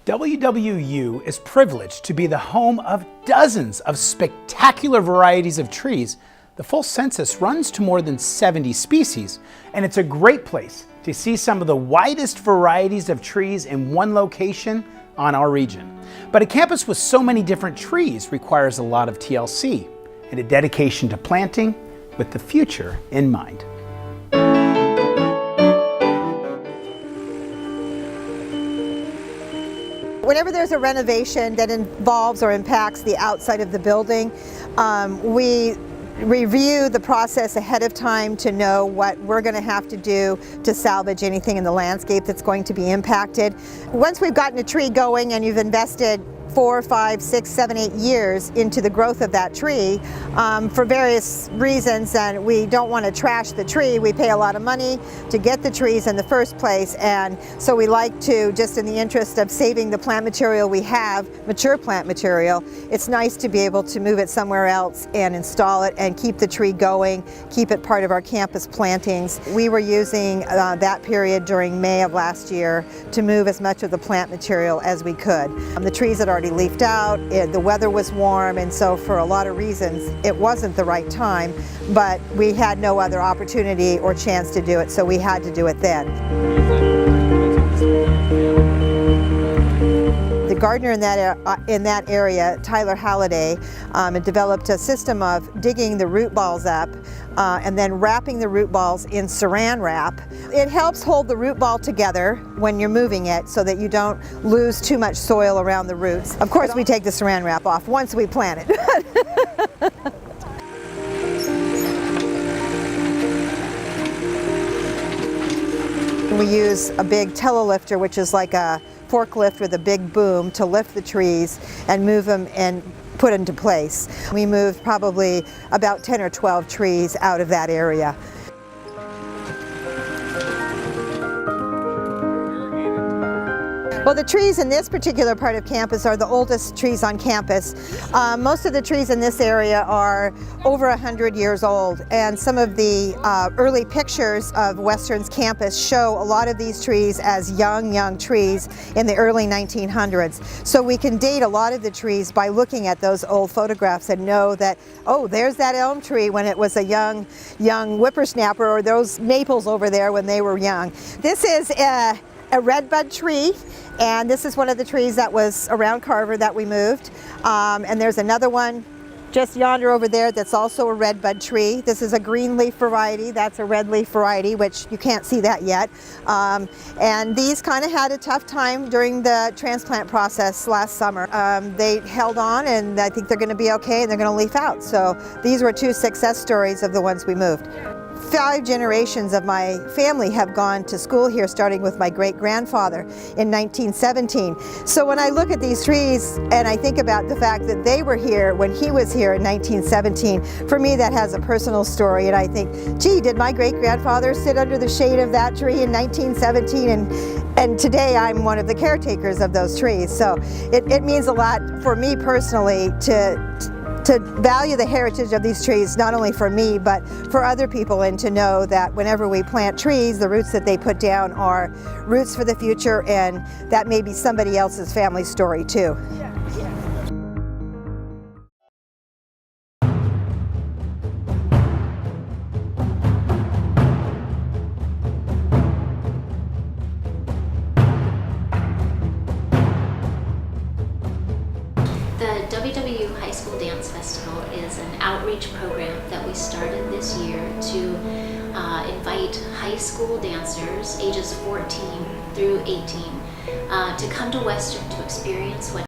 WWU is privileged to be the home of dozens of spectacular varieties of trees. The full census runs to more than 70 species, and it's a great place to see some of the widest varieties of trees in one location on our region. But a campus with so many different trees requires a lot of TLC and a dedication to planting with the future in mind. Whenever there's a renovation that involves or impacts the outside of the building, we review the process ahead of time to know what we're going to have to do to salvage anything in the landscape that's going to be impacted. Once we've gotten a tree going and you've invested 4, 5, 6, 7, 8 years into the growth of that tree for various reasons, and we don't want to trash the tree. We pay a lot of money to get the trees in the first place, and so we like to, just in the interest of saving the plant material we have, mature plant material, it's nice to be able to move it somewhere else and install it and keep the tree going, keep it part of our campus plantings. We were using that period during May of last year to move as much of the plant material as we could. The trees had already leafed out, the weather was warm, and so for a lot of reasons it wasn't the right time, but we had no other opportunity or chance to do it, so we had to do it then. The gardener in that area, Tyler Halliday, had developed a system of digging the root balls up and then wrapping the root balls in saran wrap. It helps hold the root ball together when you're moving it so that you don't lose too much soil around the roots. Of course, we take the saran wrap off once we plant it. We use a big telelifter, which is like a forklift with a big boom, to lift the trees and move them and put into place. We moved probably about 10 or 12 trees out of that area. Well, the trees in this particular part of campus are the oldest trees on campus. Most of the trees in this area are over 100 years old, and some of the early pictures of Western's campus show a lot of these trees as young trees in the early 1900s. So we can date a lot of the trees by looking at those old photographs and know that, oh, there's that elm tree when it was a young whippersnapper, or those maples over there when they were young. This is a redbud tree, and this is one of the trees that was around Carver that we moved. And there's another one just yonder over there that's also a redbud tree. This is a green leaf variety, that's a red leaf variety, which you can't see that yet. And these kind of had a tough time during the transplant process last summer. They held on, and I think they're going to be okay, and they're going to leaf out. So these were 2 success stories of the ones we moved. 5 generations of my family have gone to school here, starting with my great-grandfather in 1917. So when I look at these trees and I think about the fact that they were here when he was here in 1917, for me that has a personal story, and I think, gee, did my great-grandfather sit under the shade of that tree in 1917? And today I'm one of the caretakers of those trees. So it means a lot for me personally to value the heritage of these trees, not only for me, but for other people, and to know that whenever we plant trees, the roots that they put down are roots for the future, and that may be somebody else's family story too. The WWU High School Dance Festival is an outreach program that we started this year to invite high school dancers ages 14 through 18 to come to Western to experience what